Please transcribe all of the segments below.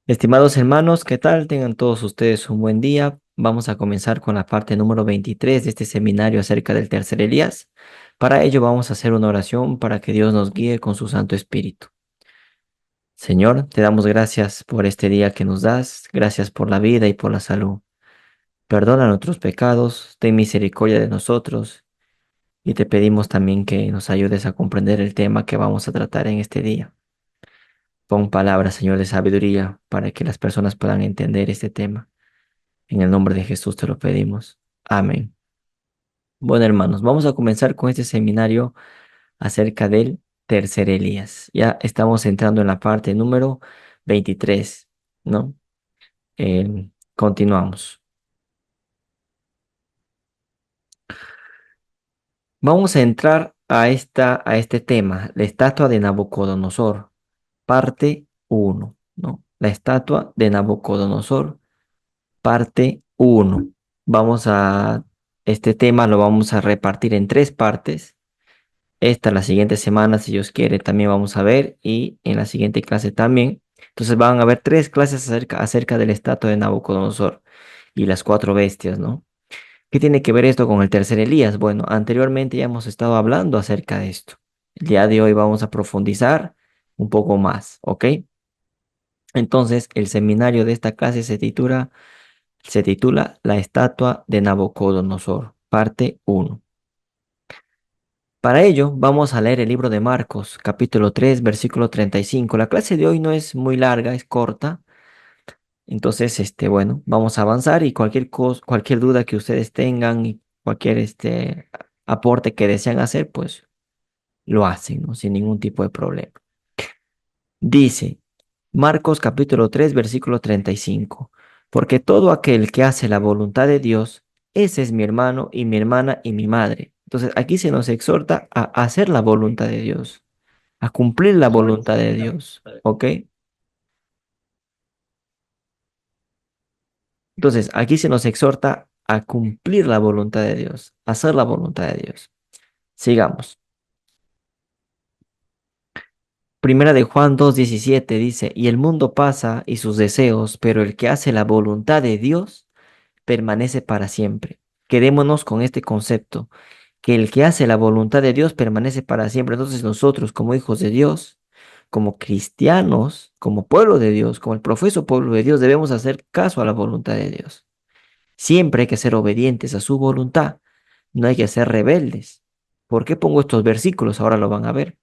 Estimados hermanos, ¿qué tal? Tengan todos ustedes un buen día. Vamos a comenzar con la parte número 23 de este seminario acerca del tercer Elías. Para ello vamos a hacer una oración para que Dios nos guíe con su Santo Espíritu. Señor, te damos gracias por este día que nos das, gracias por la vida y por la salud. Perdona nuestros pecados, ten misericordia de nosotros y te pedimos también que nos ayudes a comprender el tema que vamos a tratar en este día. Pon palabras, Señor, de sabiduría para que las personas puedan entender este tema. En el nombre de Jesús te lo pedimos. Amén. Bueno, hermanos, vamos a comenzar con este seminario acerca del tercer Elías. Ya estamos entrando en la parte número 23, ¿no? Continuamos. Vamos a entrar a este tema, la estatua de Nabucodonosor, parte uno, ¿no? La estatua de Nabucodonosor, parte uno. Este tema lo vamos a repartir en tres partes. La siguiente semana, si Dios quiere, también vamos a ver y en la siguiente clase también. Entonces van a haber tres clases acerca de la estatua de Nabucodonosor y las cuatro bestias, ¿no? ¿Qué tiene que ver esto con el tercer Elías? Bueno, anteriormente ya hemos estado hablando acerca de esto. El día de hoy vamos a profundizar un poco más, ¿ok? Entonces, el seminario de esta clase se titula La estatua de Nabucodonosor, parte uno. Para ello, vamos a leer el libro de Marcos, capítulo 3, versículo 35. La clase de hoy no es muy larga, es corta. Entonces, bueno, vamos a avanzar y cualquier duda que ustedes tengan y cualquier aporte que desean hacer, pues lo hacen, ¿no? Sin ningún tipo de problema. Dice Marcos capítulo 3, versículo 35. Porque todo aquel que hace la voluntad de Dios, ese es mi hermano y mi hermana y mi madre. Entonces, aquí se nos exhorta a hacer la voluntad de Dios, a cumplir la voluntad de Dios, ¿ok? Entonces, aquí se nos exhorta a cumplir la voluntad de Dios, a hacer la voluntad de Dios. Sigamos. Primera de Juan 2:17 dice, y el mundo pasa y sus deseos, pero el que hace la voluntad de Dios permanece para siempre. Quedémonos con este concepto, que el que hace la voluntad de Dios permanece para siempre. Entonces nosotros como hijos de Dios, como cristianos, como pueblo de Dios, como el profeso pueblo de Dios, debemos hacer caso a la voluntad de Dios. Siempre hay que ser obedientes a su voluntad, no hay que ser rebeldes. ¿Por qué pongo estos versículos? Ahora lo van a ver.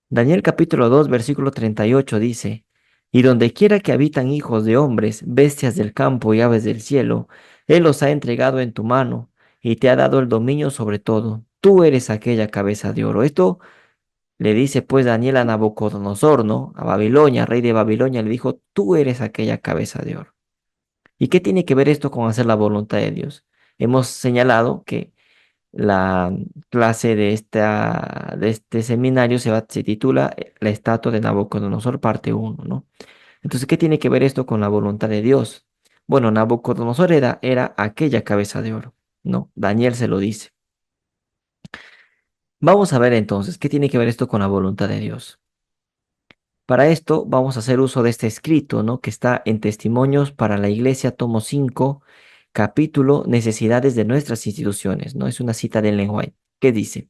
Daniel capítulo 2 versículo 38 dice, y donde quiera que habitan hijos de hombres, bestias del campo y aves del cielo, Él los ha entregado en tu mano y te ha dado el dominio sobre todo. Tú eres aquella cabeza de oro. Esto le dice pues Daniel a Nabucodonosor, ¿no? A Babilonia, rey de Babilonia, le dijo, tú eres aquella cabeza de oro. ¿Y qué tiene que ver esto con hacer la voluntad de Dios? Hemos señalado que la clase de este seminario se titula La estatua de Nabucodonosor, parte uno, ¿no? Entonces, ¿qué tiene que ver esto con la voluntad de Dios? Bueno, Nabucodonosor era aquella cabeza de oro, ¿no? Daniel se lo dice. Vamos a ver entonces, ¿qué tiene que ver esto con la voluntad de Dios? Para esto vamos a hacer uso de este escrito, ¿no? Que está en Testimonios para la Iglesia, tomo 5, capítulo Necesidades de nuestras instituciones, ¿no? Es una cita de Ellen White, que dice,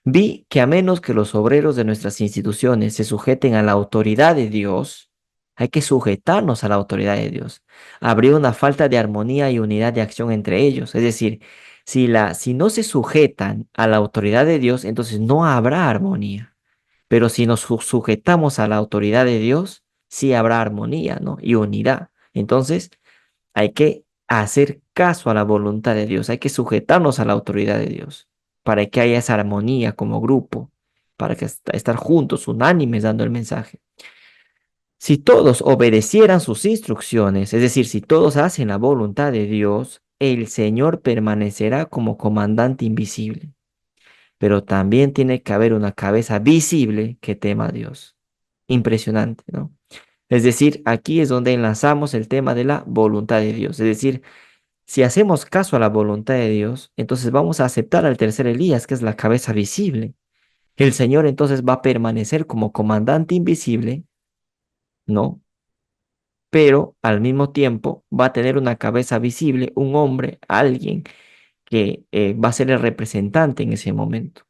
vi que a menos que los obreros de nuestras instituciones se sujeten a la autoridad de Dios, hay que sujetarnos a la autoridad de Dios. Habría una falta de armonía y unidad de acción entre ellos. Es decir, si no se sujetan a la autoridad de Dios, entonces no habrá armonía. Pero si nos sujetamos a la autoridad de Dios, sí habrá armonía, ¿no? Y unidad. Entonces, hay que hacer caso a la voluntad de Dios, hay que sujetarnos a la autoridad de Dios para que haya esa armonía como grupo, para que estar juntos, unánimes, dando el mensaje. Si todos obedecieran sus instrucciones, es decir, si todos hacen la voluntad de Dios, el Señor permanecerá como comandante invisible. Pero también tiene que haber una cabeza visible que tema a Dios. Impresionante, ¿no? Es decir, aquí es donde enlazamos el tema de la voluntad de Dios. Es decir, si hacemos caso a la voluntad de Dios, entonces vamos a aceptar al tercer Elías, que es la cabeza visible. El Señor entonces va a permanecer como comandante invisible, ¿no? pero al mismo tiempo va a tener una cabeza visible, un hombre, alguien que va a ser el representante en ese momento.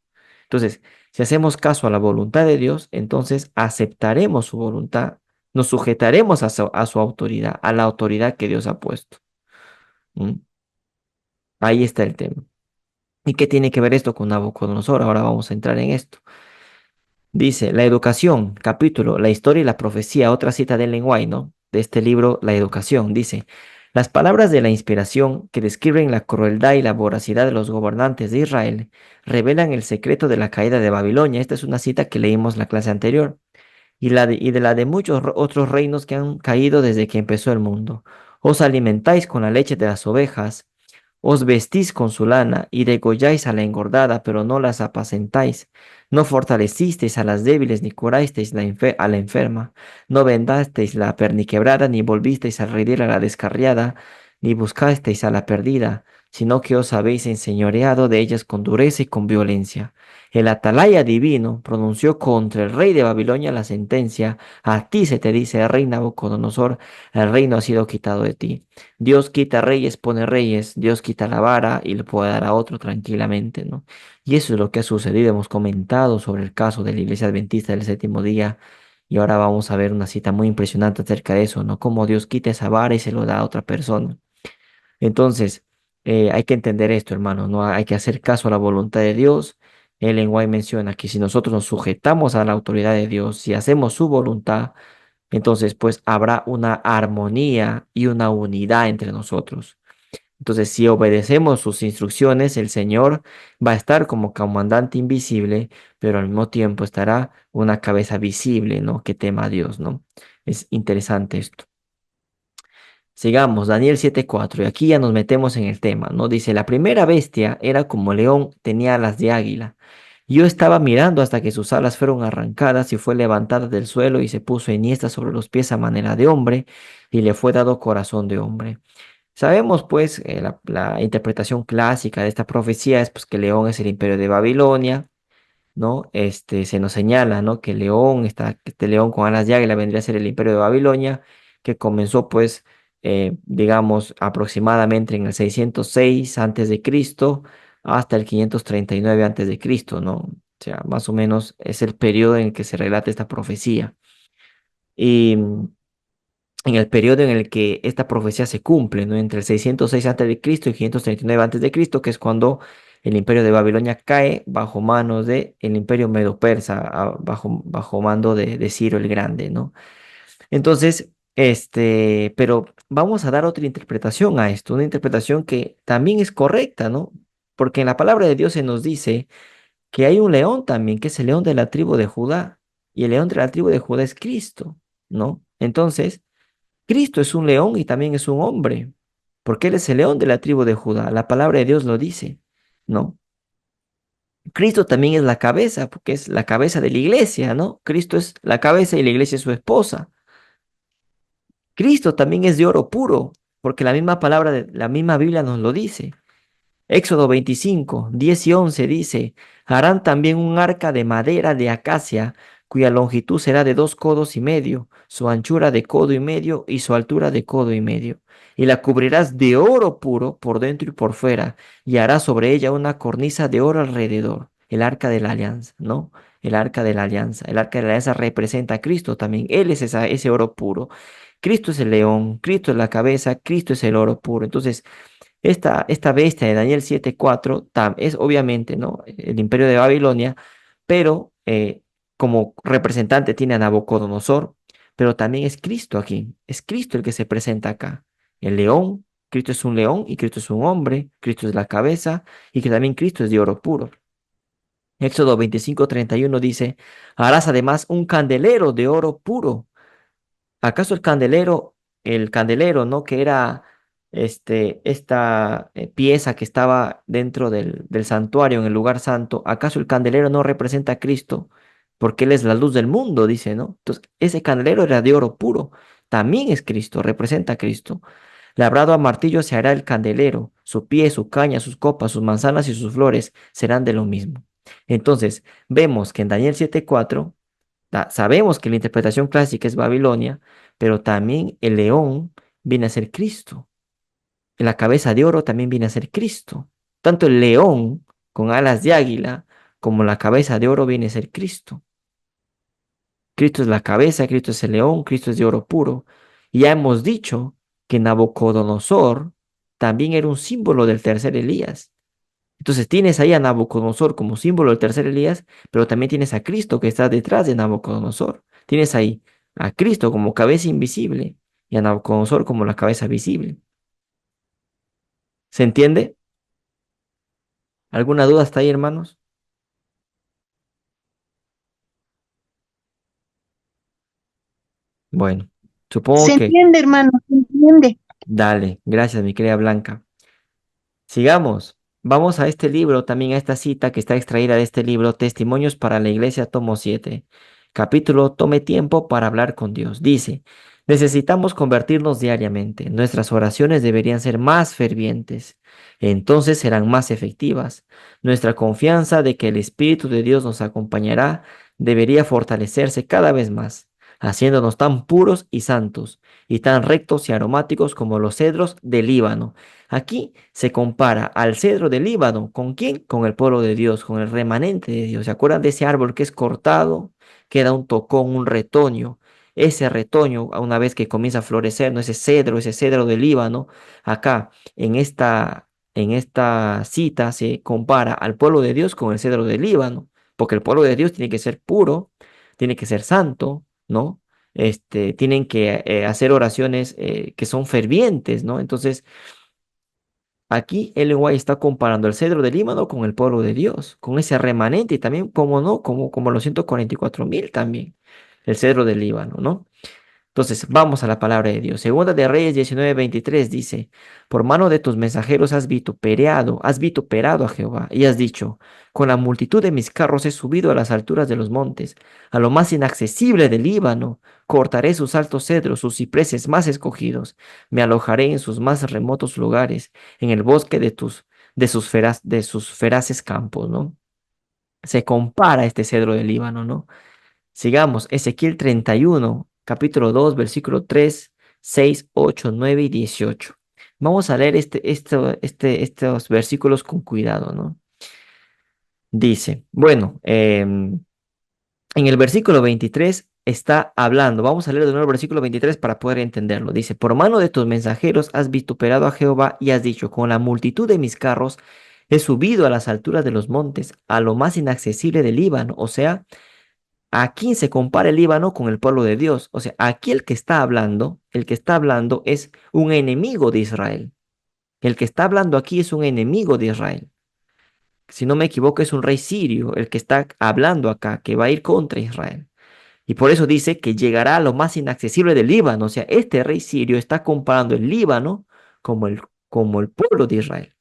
Entonces, si hacemos caso a la voluntad de Dios, entonces aceptaremos su voluntad, nos sujetaremos a su autoridad, a la autoridad que Dios ha puesto. ¿Mm? Ahí está el tema. ¿Y qué tiene que ver esto con Nabucodonosor? Ahora vamos a entrar en esto. Dice, la educación, capítulo, la historia y la profecía, otra cita de Ellen White, ¿no? De este libro, La educación, dice, las palabras de la inspiración que describen la crueldad y la voracidad de los gobernantes de Israel revelan el secreto de la caída de Babilonia. Esta es una cita que leímos la clase anterior y de la de muchos otros reinos que han caído desde que empezó el mundo. Os alimentáis con la leche de las ovejas, os vestís con su lana y degolláis a la engordada, pero no las apacentáis. No fortalecisteis a las débiles, ni curasteis a la enferma. No vendasteis la perniquebrada, ni volvisteis a reír a la descarriada, ni buscasteis a la perdida, sino que os habéis enseñoreado de ellas con dureza y con violencia. El atalaya divino pronunció contra el rey de Babilonia la sentencia: a ti se te dice, rey Nabucodonosor, el reino ha sido quitado de ti. Dios quita reyes, pone reyes, Dios quita la vara y le puede dar a otro tranquilamente, ¿no? Y eso es lo que ha sucedido. Hemos comentado sobre el caso de la Iglesia Adventista del Séptimo Día y ahora vamos a ver una cita muy impresionante acerca de eso, ¿no? Cómo Dios quita esa vara y se lo da a otra persona. Entonces, hay que entender esto, hermano, ¿no? Hay que hacer caso a la voluntad de Dios. Ellen White menciona que si nosotros nos sujetamos a la autoridad de Dios, si hacemos su voluntad, entonces pues habrá una armonía y una unidad entre nosotros. Entonces, si obedecemos sus instrucciones, el Señor va a estar como comandante invisible, pero al mismo tiempo estará una cabeza visible, ¿no? Que tema a Dios, ¿no? Es interesante esto. Sigamos, Daniel 7:4, y aquí ya nos metemos en el tema, ¿no? Dice, la primera bestia era como león, tenía alas de águila. Yo estaba mirando hasta que sus alas fueron arrancadas y fue levantada del suelo y se puso enhiesta sobre los pies a manera de hombre y le fue dado corazón de hombre. Sabemos pues la interpretación clásica de esta profecía es pues que León es el imperio de Babilonia, ¿no? Se nos señala, ¿no? Que León, este león con alas de águila vendría a ser el imperio de Babilonia, que comenzó pues, digamos, aproximadamente en el 606 antes de Cristo hasta el 539 antes de Cristo, ¿no? O sea, más o menos es el periodo en el que se relata esta profecía. Y en el periodo en el que esta profecía se cumple, ¿no? Entre el 606 a.C. y 539 a.C., que es cuando el imperio de Babilonia cae bajo manos del imperio medo-persa, bajo mando de Ciro el Grande, ¿no? Entonces, pero vamos a dar otra interpretación a esto, una interpretación que también es correcta, ¿no? Porque en la palabra de Dios se nos dice que hay un león también, que es el león de la tribu de Judá, y el león de la tribu de Judá es Cristo, ¿no? Entonces, Cristo es un león y también es un hombre, porque Él es el león de la tribu de Judá. La palabra de Dios lo dice, ¿no? Cristo también es la cabeza, porque es la cabeza de la iglesia, ¿no? Cristo es la cabeza y la iglesia es su esposa. Cristo también es de oro puro, porque la misma palabra de la misma Biblia nos lo dice. Éxodo 25, 10 y 11 dice, harán también un arca de madera de acacia, cuya longitud será de 2 codos y medio, su anchura de codo y medio y su altura de codo y medio. Y la cubrirás de oro puro por dentro y por fuera, y harás sobre ella una cornisa de oro alrededor. El arca de la alianza, ¿no? El arca de la alianza. El arca de la alianza representa a Cristo también. Él es ese oro puro. Cristo es el león, Cristo es la cabeza, Cristo es el oro puro. Entonces, esta bestia de Daniel 7:4 es obviamente, ¿no? El imperio de Babilonia, pero como representante tiene a Nabucodonosor, pero también es Cristo aquí, es Cristo el que se presenta acá. El león, Cristo es un león y Cristo es un hombre, Cristo es la cabeza y que también Cristo es de oro puro. Éxodo 25:31 dice, harás además un candelero de oro puro. ¿Acaso el candelero, ¿no? Que era esta pieza que estaba dentro del santuario, en el lugar santo, ¿acaso el candelero no representa a Cristo? Porque Él es la luz del mundo, dice, ¿no? Entonces, ese candelero era de oro puro. También es Cristo, representa a Cristo. Labrado a martillo se hará el candelero, su pie, su caña, sus copas, sus manzanas y sus flores serán de lo mismo. Entonces, vemos que en Daniel 7:4 Sabemos que la interpretación clásica es Babilonia, pero también el león viene a ser Cristo. La cabeza de oro también viene a ser Cristo. Tanto el león con alas de águila como la cabeza de oro viene a ser Cristo. Cristo es la cabeza, Cristo es el león, Cristo es de oro puro. Y ya hemos dicho que Nabucodonosor también era un símbolo del tercer Elías. Entonces tienes ahí a Nabucodonosor como símbolo del tercer Elías, pero también tienes a Cristo que está detrás de Nabucodonosor. Tienes ahí a Cristo como cabeza invisible y a Nabucodonosor como la cabeza visible. ¿Se entiende? ¿Alguna duda hasta ahí, hermanos? Bueno, supongo Se que... entiende, hermano, se entiende. Dale, gracias, mi querida Blanca. Sigamos. Vamos a este libro, también a esta cita que está extraída de este libro, Testimonios para la Iglesia, tomo 7, capítulo Tome tiempo para hablar con Dios. Dice, necesitamos convertirnos diariamente. Nuestras oraciones deberían ser más fervientes. Entonces serán más efectivas. Nuestra confianza de que el Espíritu de Dios nos acompañará debería fortalecerse cada vez más, haciéndonos tan puros y santos, y tan rectos y aromáticos como los cedros del Líbano. Aquí se compara al cedro del Líbano. ¿Con quién? Con el pueblo de Dios, con el remanente de Dios. ¿Se acuerdan de ese árbol que es cortado? Queda un tocón, un retoño. Ese retoño, una vez que comienza a florecer, ¿no? Ese cedro del Líbano, acá en esta cita se compara al pueblo de Dios con el cedro del Líbano, porque el pueblo de Dios tiene que ser puro, tiene que ser santo, ¿no? Tienen que hacer oraciones que son fervientes, ¿no? Entonces, aquí Ellen White está comparando el cedro del Líbano con el pueblo de Dios, con ese remanente y también, como no, como los 144,000 también, el cedro del Líbano, ¿no? Entonces, vamos a la palabra de Dios. Segunda de Reyes 19:23 dice, por mano de tus mensajeros has vituperado a Jehová y has dicho, con la multitud de mis carros he subido a las alturas de los montes, a lo más inaccesible del Líbano, cortaré sus altos cedros, sus cipreses más escogidos, me alojaré en sus más remotos lugares, en el bosque de sus feraces campos, ¿no? Se compara este cedro del Líbano, ¿no? Sigamos, Ezequiel 31, capítulo 2, versículo 3, 6, 8, 9 y 18. Vamos a leer estos versículos con cuidado, ¿no? Dice, bueno, en el versículo 23 está hablando, vamos a leer de nuevo el versículo 23 para poder entenderlo. Dice, por mano de tus mensajeros has vituperado a Jehová y has dicho, con la multitud de mis carros he subido a las alturas de los montes, a lo más inaccesible del Líbano, o sea, aquí se compara el Líbano con el pueblo de Dios. O sea, aquí el que está hablando es un enemigo de Israel. El que está hablando aquí es un enemigo de Israel. Si no me equivoco, es un rey sirio el que está hablando acá, que va a ir contra Israel. Y por eso dice que llegará a lo más inaccesible del Líbano. O sea, este rey sirio está comparando el Líbano como el pueblo de Israel.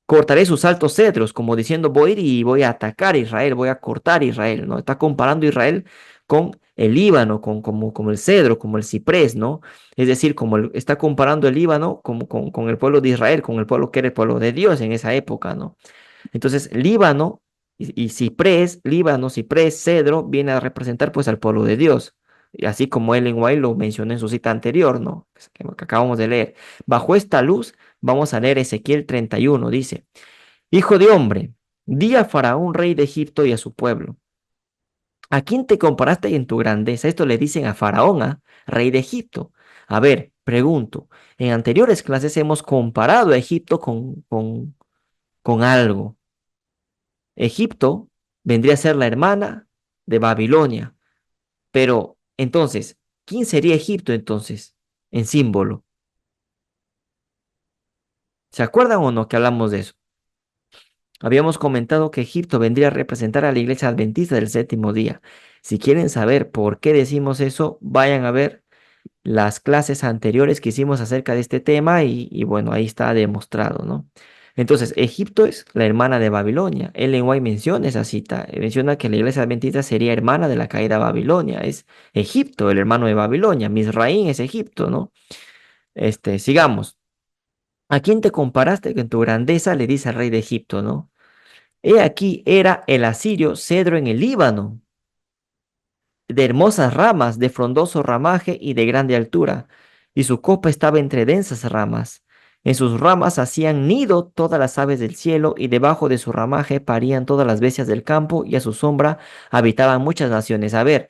Cortaré sus altos cedros, como diciendo, voy a ir y voy a atacar a Israel, voy a cortar a Israel, ¿no? Está comparando a Israel con el Líbano, como el cedro, como el ciprés, ¿no? Es decir, está comparando el Líbano con el pueblo de Israel, con el pueblo que era el pueblo de Dios en esa época, ¿no? Entonces, Líbano y ciprés, Líbano, ciprés, cedro, viene a representar pues al pueblo de Dios. Y así como Ellen White lo mencionó en su cita anterior, ¿no? Que acabamos de leer. Bajo esta luz, vamos a leer Ezequiel 31, dice, Hijo de hombre, di a Faraón, rey de Egipto, y a su pueblo, ¿a quién te comparaste en tu grandeza? Esto le dicen a Faraón, rey de Egipto. A ver, pregunto, en anteriores clases hemos comparado a Egipto con algo. Egipto vendría a ser la hermana de Babilonia. Pero entonces, ¿quién sería Egipto entonces en símbolo? ¿Se acuerdan o no que hablamos de eso? Habíamos comentado que Egipto vendría a representar a la iglesia adventista del séptimo día. Si quieren saber por qué decimos eso, vayan a ver las clases anteriores que hicimos acerca de este tema y bueno, ahí está demostrado, ¿no? Entonces, Egipto es la hermana de Babilonia. Ellen White menciona esa cita, menciona que la iglesia adventista sería hermana de la caída de Babilonia. Es Egipto, el hermano de Babilonia. Misraín es Egipto, ¿no? Sigamos. ¿A quién te comparaste con tu grandeza? Le dice al rey de Egipto, ¿no? He aquí era el asirio cedro en el Líbano. de hermosas ramas, de frondoso ramaje y de grande altura, y su copa estaba entre densas ramas. En sus ramas hacían nido todas las aves del cielo, y debajo de su ramaje parían todas las bestias del campo, y a su sombra habitaban muchas naciones. A ver,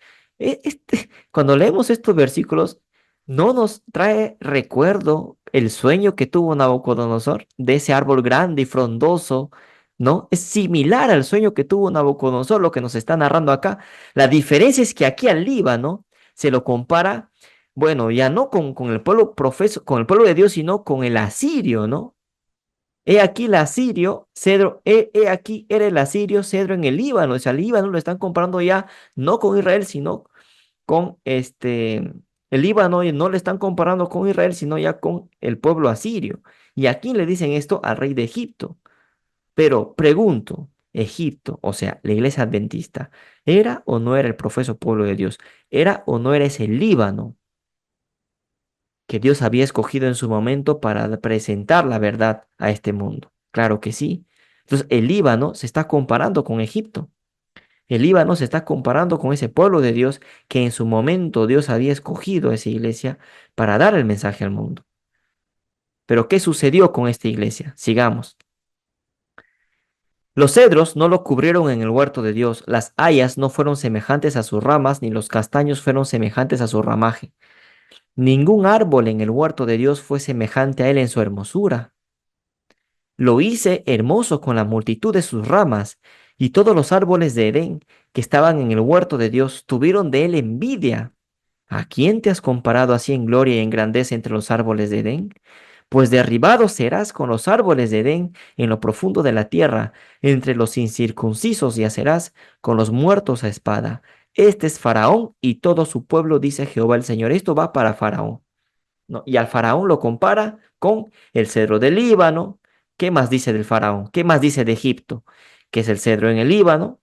cuando leemos estos versículos, ¿no nos trae recuerdo el sueño que tuvo Nabucodonosor de ese árbol grande y frondoso? ¿No? Es similar al sueño que tuvo Nabucodonosor, lo que nos está narrando acá. La diferencia es que aquí al Líbano se lo compara, bueno, ya no con el pueblo profeso, con el pueblo de Dios, sino con el asirio, ¿no? He aquí el asirio, cedro, he aquí era el asirio, cedro en el Líbano. O sea, el Líbano lo están comparando ya no con Israel, sino con el Líbano, y no le están comparando con Israel, sino ya con el pueblo asirio. Y aquí le dicen esto al rey de Egipto. Pero pregunto, Egipto, o sea, la iglesia adventista, ¿era o no era el profeso pueblo de Dios? ¿Era o no era ese Líbano que Dios había escogido en su momento para presentar la verdad a este mundo? Claro que sí. Entonces, el Líbano se está comparando con Egipto. El Líbano se está comparando con ese pueblo de Dios que en su momento Dios había escogido a esa iglesia para dar el mensaje al mundo. Pero ¿qué sucedió con esta iglesia? Sigamos. Los cedros no lo cubrieron en el huerto de Dios, las hayas no fueron semejantes a sus ramas, ni los castaños fueron semejantes a su ramaje. Ningún árbol en el huerto de Dios fue semejante a él en su hermosura. Lo hice hermoso con la multitud de sus ramas, y todos los árboles de Edén que estaban en el huerto de Dios tuvieron de él envidia. ¿A quién te has comparado así en gloria y en grandeza entre los árboles de Edén? Pues derribado serás con los árboles de Edén en lo profundo de la tierra, entre los incircuncisos yacerás con los muertos a espada. Este es Faraón y todo su pueblo, dice Jehová el Señor. Esto va para Faraón, ¿no? Y al Faraón lo compara con el cedro del Líbano. ¿Qué más dice del Faraón? ¿Qué más dice de Egipto? Que es el cedro en el Líbano,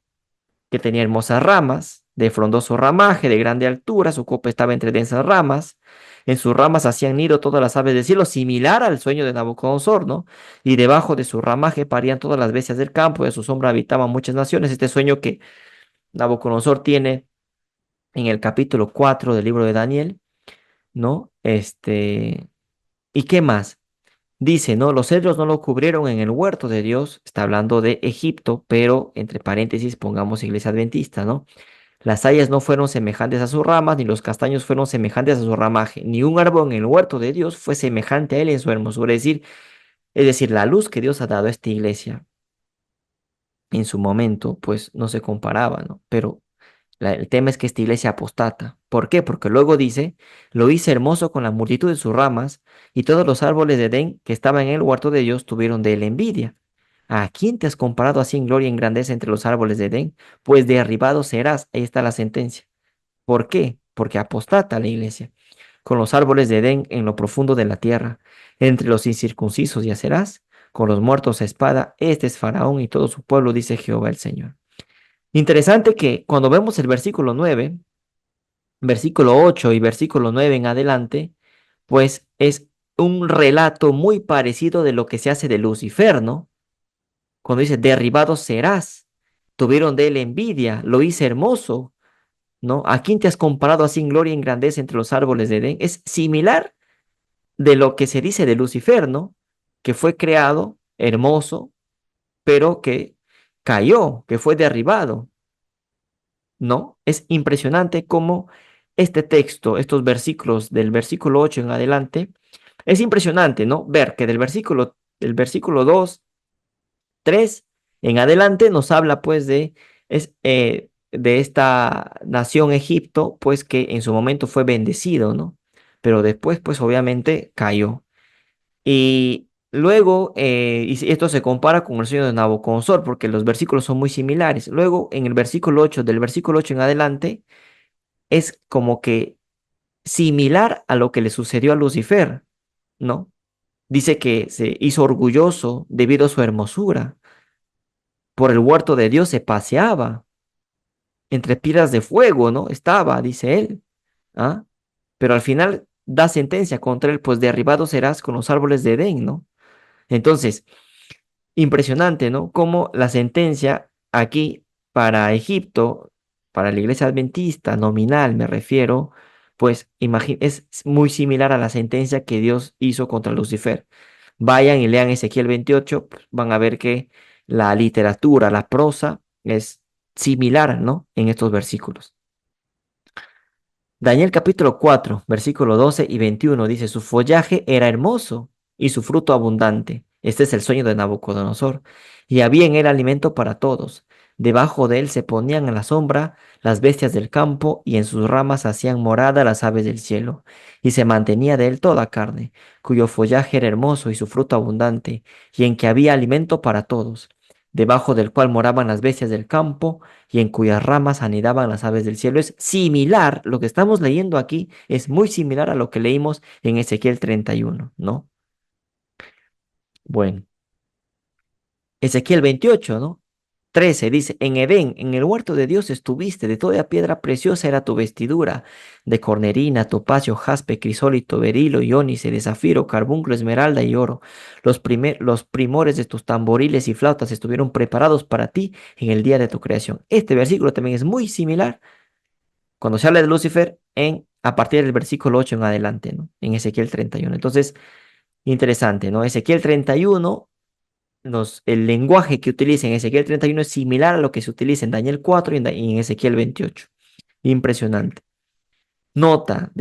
que tenía hermosas ramas, de frondoso ramaje, de grande altura, su copa estaba entre densas ramas, en sus ramas hacían nido todas las aves del cielo, similar al sueño de Nabucodonosor, ¿no? Y debajo de su ramaje parían todas las bestias del campo, y a su sombra habitaban muchas naciones. Este sueño que Nabucodonosor tiene en el capítulo 4 del libro de Daniel, ¿no? ¿Y qué más? Dice, ¿no? Los cedros no lo cubrieron en el huerto de Dios, está hablando de Egipto, pero entre paréntesis pongamos iglesia adventista, ¿no? Las hayas no fueron semejantes a sus ramas, ni los castaños fueron semejantes a su ramaje, ni un árbol en el huerto de Dios fue semejante a él en su hermosura. Es decir, la luz que Dios ha dado a esta iglesia en su momento, pues no se comparaba, ¿no? Pero el tema es que esta iglesia apostata. ¿Por qué? Porque luego dice, lo hice hermoso con la multitud de sus ramas, y todos los árboles de Edén que estaban en el huerto de Dios tuvieron de él envidia. ¿A quién te has comparado así en gloria y en grandeza entre los árboles de Edén? Pues derribado serás. Ahí está la sentencia. ¿Por qué? Porque apostata la iglesia. Con los árboles de Edén en lo profundo de la tierra, entre los incircuncisos yacerás, con los muertos a espada. Este es Faraón y todo su pueblo, dice Jehová el Señor. Interesante que cuando vemos el versículo 9, versículo 8 y versículo 9 en adelante, pues es un relato muy parecido de lo que se hace de Lucifer, ¿no? Cuando dice, derribado serás, tuvieron de él envidia, lo hice hermoso, ¿no? ¿A quién te has comparado así en gloria y en grandeza entre los árboles de Edén? Es similar de lo que se dice de Lucifer, ¿no? Que fue creado hermoso, pero que cayó, que fue derribado, ¿no? Es impresionante cómo este texto, estos versículos del versículo 8 en adelante, es impresionante, ¿no? Ver que del versículo 2 3 en adelante nos habla pues de esta nación Egipto, pues que en su momento fue bendecido, ¿no? Pero después pues obviamente cayó. Y luego, esto se compara con el sueño de Nabucodonosor, porque los versículos son muy similares. Luego, en el versículo 8, del versículo 8 en adelante, es como que similar a lo que le sucedió a Lucifer, ¿no? Dice que se hizo orgulloso debido a su hermosura. Por el huerto de Dios se paseaba, entre piedras de fuego, ¿no? Estaba, dice él. ¿Ah? Pero al final da sentencia contra él, pues derribado serás con los árboles de Edén, ¿no? Entonces, impresionante, ¿no? Como la sentencia aquí para Egipto para la iglesia adventista nominal, me refiero, pues es muy similar a la sentencia que Dios hizo contra Lucifer. Vayan y lean Ezequiel 28, pues, van a ver que la literatura, la prosa es similar, ¿no? En estos versículos. Daniel capítulo 4, versículo 12 y 21 dice, su follaje era hermoso y su fruto abundante. Este es el sueño de Nabucodonosor. Y había en él alimento para todos. Debajo de él se ponían a la sombra las bestias del campo y en sus ramas hacían morada las aves del cielo. Y se mantenía de él toda carne, cuyo follaje era hermoso y su fruto abundante, y en que había alimento para todos, debajo del cual moraban las bestias del campo y en cuyas ramas anidaban las aves del cielo. Es similar, lo que estamos leyendo aquí es muy similar a lo que leímos en Ezequiel 31, ¿no? Bueno, Ezequiel 28, ¿no? 13 dice, en Edén, en el huerto de Dios estuviste, de toda piedra preciosa era tu vestidura, de cornerina, topacio, jaspe, crisólito, berilo, iónice, de zafiro, carbunclo, esmeralda y oro. Los primores de tus tamboriles y flautas estuvieron preparados para ti en el día de tu creación. Este versículo también es muy similar cuando se habla de Lucifer a partir del versículo 8 en adelante, ¿no? En Ezequiel 31. Entonces, interesante, ¿no? Ezequiel 31, el lenguaje que utiliza en Ezequiel 31 es similar a lo que se utiliza en Daniel 4 y en Ezequiel 28. Impresionante. Nota,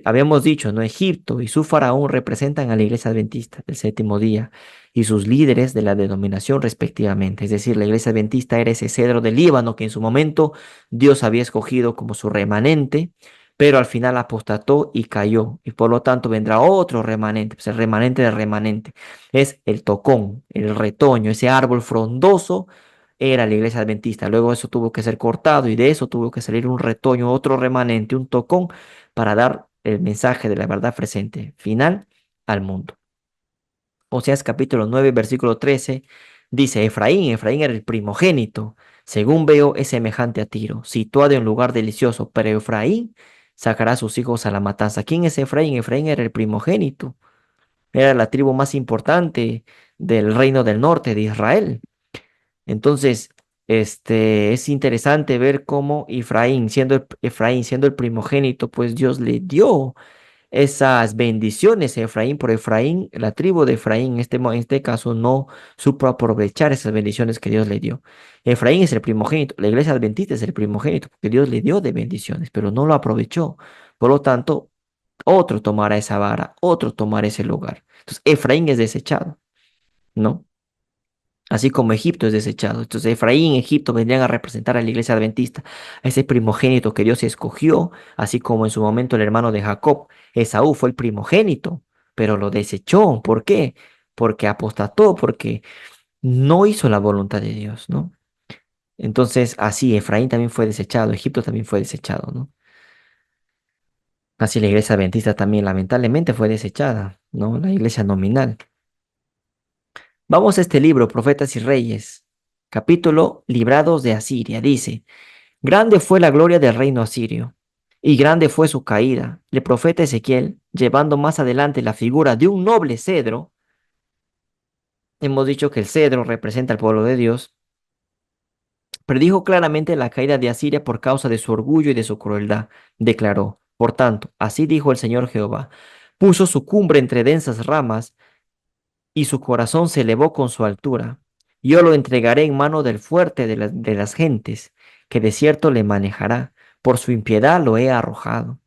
habíamos dicho, ¿no? Egipto y su faraón representan a la iglesia adventista del séptimo día y sus líderes de la denominación respectivamente. Es decir, la iglesia adventista era ese cedro del Líbano que en su momento Dios había escogido como su remanente, pero al final apostató y cayó. Y por lo tanto vendrá otro remanente, pues el remanente del remanente. Es el tocón, el retoño, ese árbol frondoso era la iglesia adventista. Luego eso tuvo que ser cortado y de eso tuvo que salir un retoño, otro remanente, un tocón para dar el mensaje de la verdad presente final al mundo. Oseas capítulo 9, versículo 13, dice, Efraín era el primogénito, según veo es semejante a Tiro, situado en lugar delicioso, pero Efraín sacará a sus hijos a la matanza. ¿Quién es Efraín? Efraín era el primogénito, era la tribu más importante del reino del norte de Israel. Entonces, es interesante ver cómo Efraín siendo el primogénito, pues Dios le dio esas bendiciones a Efraín, por Efraín, la tribu de Efraín en este caso no supo aprovechar esas bendiciones que Dios le dio. Efraín es el primogénito, la iglesia adventista es el primogénito, porque Dios le dio de bendiciones, pero no lo aprovechó. Por lo tanto, otro tomará esa vara, otro tomará ese lugar. Entonces, Efraín es desechado, ¿no? Así como Egipto es desechado. Entonces Efraín y Egipto vendrían a representar a la iglesia adventista, a ese primogénito que Dios escogió, así como en su momento el hermano de Jacob, Esaú fue el primogénito, pero lo desechó. ¿Por qué? Porque apostató, porque no hizo la voluntad de Dios, ¿no? Entonces así Efraín también fue desechado, Egipto también fue desechado, ¿no? Así la iglesia adventista también lamentablemente fue desechada, ¿no? La iglesia nominal. Vamos a este libro, Profetas y Reyes, capítulo Librados de Asiria. Dice, grande fue la gloria del reino asirio, y grande fue su caída. El profeta Ezequiel, llevando más adelante la figura de un noble cedro, hemos dicho que el cedro representa al pueblo de Dios, predijo claramente la caída de Asiria por causa de su orgullo y de su crueldad. Declaró, por tanto, así dijo el Señor Jehová, puso su cumbre entre densas ramas, y su corazón se elevó con su altura. Yo lo entregaré en mano del fuerte de las gentes, que de cierto le manejará. Por su impiedad lo he arrojado.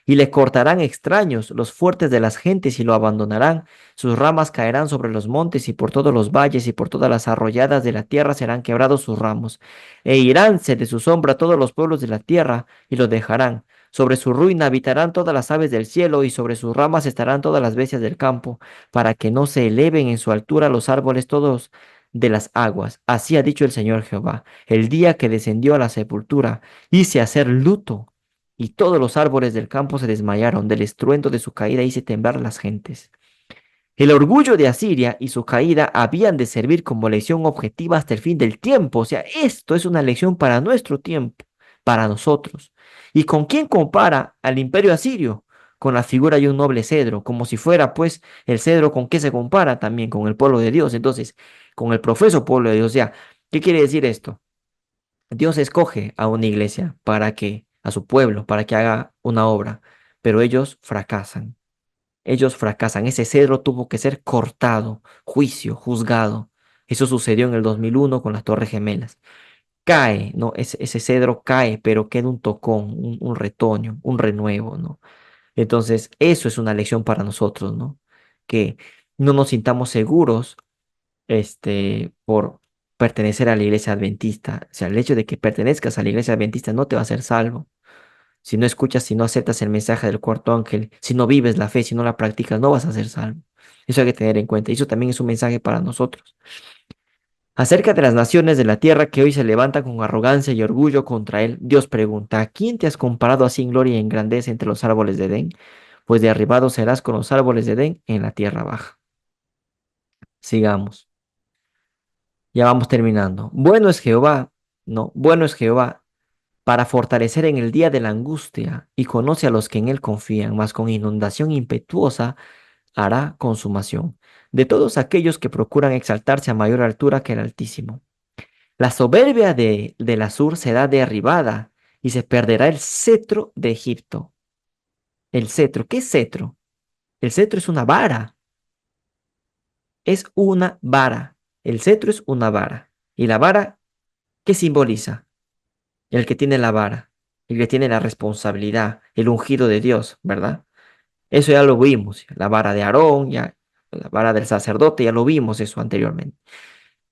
Y le cortarán extraños los fuertes de las gentes y lo abandonarán. Sus ramas caerán sobre los montes y por todos los valles y por todas las arroyadas de la tierra serán quebrados sus ramos. E iránse de su sombra todos los pueblos de la tierra y lo dejarán. Sobre su ruina habitarán todas las aves del cielo y sobre sus ramas estarán todas las bestias del campo, para que no se eleven en su altura los árboles todos de las aguas. Así ha dicho el Señor Jehová. El día que descendió a la sepultura, hice hacer luto y todos los árboles del campo se desmayaron, del estruendo de su caída hice temblar las gentes. El orgullo de Asiria y su caída habían de servir como lección objetiva hasta el fin del tiempo. O sea, esto es una lección para nuestro tiempo, para nosotros. ¿Y con quién compara al imperio asirio? Con la figura de un noble cedro, como si fuera pues el cedro con qué se compara también con el pueblo de Dios. Entonces, con el profeso pueblo de Dios. O sea, ¿qué quiere decir esto? Dios escoge a una iglesia para que, a su pueblo, para que haga una obra, pero ellos fracasan. Ellos fracasan. Ese cedro tuvo que ser cortado, juicio, juzgado. Eso sucedió en el 2001 con las Torres Gemelas. Cae, ¿no? Ese cedro cae, pero queda un tocón, un retoño, un renuevo, ¿no? Entonces, eso es una lección para nosotros, ¿no? Que no nos sintamos seguros, por pertenecer a la iglesia adventista. O sea, el hecho de que pertenezcas a la iglesia adventista no te va a hacer salvo. Si no escuchas, si no aceptas el mensaje del cuarto ángel, si no vives la fe, si no la practicas, no vas a ser salvo. Eso hay que tener en cuenta. Y eso también es un mensaje para nosotros. Acerca de las naciones de la tierra que hoy se levantan con arrogancia y orgullo contra él, Dios pregunta: ¿a quién te has comparado así en gloria y en grandeza entre los árboles de Edén? Pues derribado serás con los árboles de Edén en la tierra baja. Sigamos. Ya vamos terminando. Bueno es Jehová, no, bueno es Jehová para fortalecer en el día de la angustia, y conoce a los que en él confían, mas con inundación impetuosa hará consumación de todos aquellos que procuran exaltarse a mayor altura que el Altísimo. La soberbia del Asur será derribada y se perderá el cetro de Egipto. El cetro, ¿qué es cetro? El cetro es una vara, es una vara. El cetro es una vara. ¿Y la vara qué simboliza? El que tiene la vara, el que tiene la responsabilidad, el ungido de Dios, ¿verdad? Eso ya lo vimos, la vara de Aarón, ya, la vara del sacerdote, ya lo vimos eso anteriormente.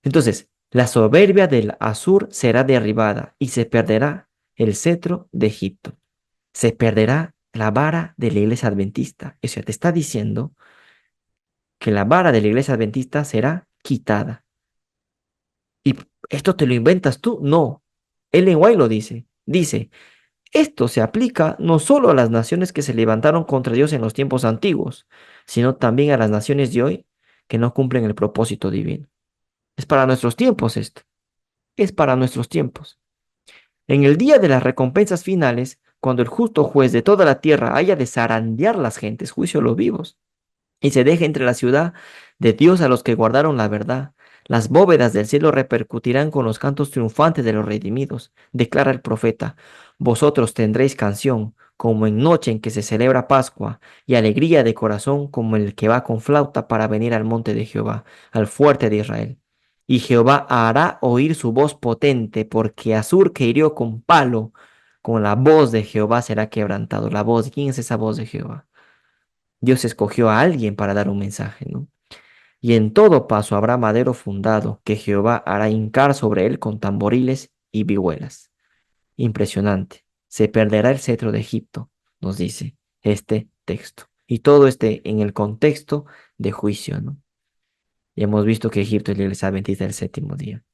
Entonces, la soberbia del Asur será derribada y se perderá el cetro de Egipto. Se perderá la vara de la iglesia adventista. Eso te está diciendo que la vara de la iglesia adventista será quitada. ¿Y esto te lo inventas tú? No. Ellen White lo dice. Dice, esto se aplica no solo a las naciones que se levantaron contra Dios en los tiempos antiguos, sino también a las naciones de hoy que no cumplen el propósito divino. Es para nuestros tiempos esto. Es para nuestros tiempos. En el día de las recompensas finales, cuando el justo juez de toda la tierra haya de zarandear las gentes, juicio a los vivos, y se deje entre la ciudad de Dios a los que guardaron la verdad. Las bóvedas del cielo repercutirán con los cantos triunfantes de los redimidos, declara el profeta. Vosotros tendréis canción, como en noche en que se celebra Pascua, y alegría de corazón como el que va con flauta para venir al monte de Jehová, al fuerte de Israel. Y Jehová hará oír su voz potente, porque Asur que hirió con palo, con la voz de Jehová será quebrantado. La voz, ¿quién es esa voz de Jehová? Dios escogió a alguien para dar un mensaje, ¿no? Y en todo paso habrá madero fundado, que Jehová hará hincar sobre él con tamboriles y vihuelas. Impresionante. Se perderá el cetro de Egipto, nos dice este texto. Y todo este en el contexto de juicio, ¿no? Y hemos visto que Egipto es la iglesia adventista del séptimo día.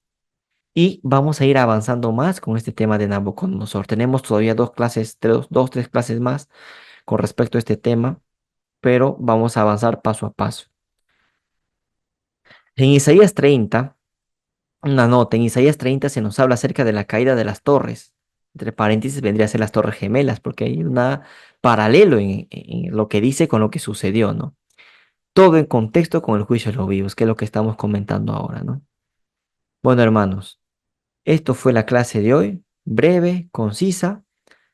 Y vamos a ir avanzando más con este tema de Nabucodonosor. Tenemos todavía dos clases, tres clases más con respecto a este tema, pero vamos a avanzar paso a paso. En Isaías 30, una nota, en Isaías 30 se nos habla acerca de la caída de las torres. Entre paréntesis vendría a ser las torres gemelas, porque hay un paralelo en lo que dice con lo que sucedió, ¿no? Todo en contexto con el juicio de los vivos, que es lo que estamos comentando ahora, ¿no? Bueno, hermanos, esto fue la clase de hoy, breve, concisa.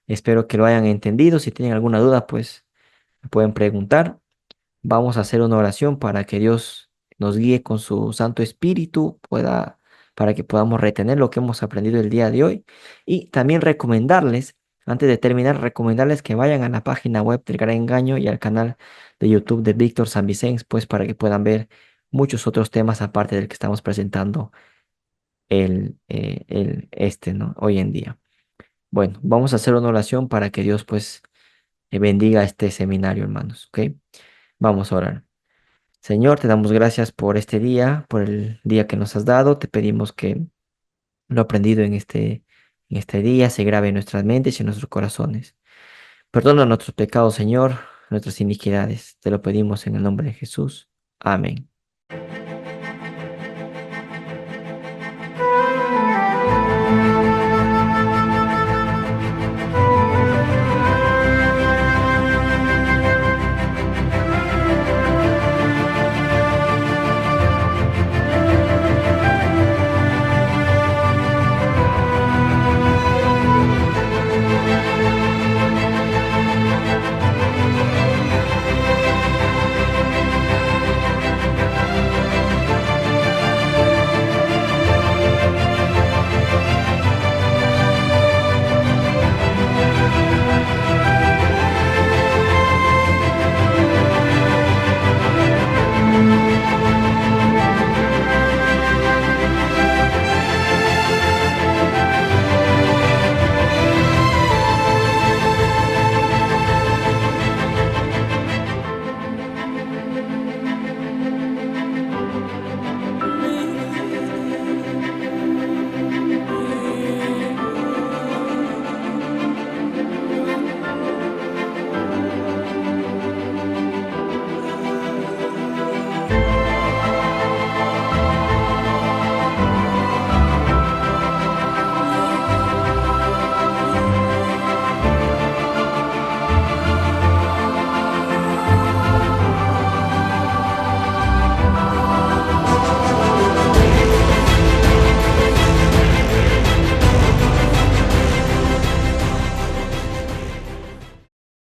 Espero que lo hayan entendido. Si tienen alguna duda, pues me pueden preguntar. Vamos a hacer una oración para que Dios nos guíe con su Santo Espíritu, para que podamos retener lo que hemos aprendido el día de hoy. Y también recomendarles, antes de terminar, recomendarles que vayan a la página web del Gran Engaño y al canal de YouTube de Víctor San Vicens, pues para que puedan ver muchos otros temas aparte del que estamos presentando ¿no? Hoy en día. Bueno, vamos a hacer una oración para que Dios, pues, bendiga este seminario, hermanos, ¿ok? Vamos a orar. Señor, te damos gracias por este día, por el día que nos has dado. Te pedimos que lo aprendido en este día se grabe en nuestras mentes y en nuestros corazones. Perdona nuestros pecados, Señor, nuestras iniquidades. Te lo pedimos en el nombre de Jesús. Amén.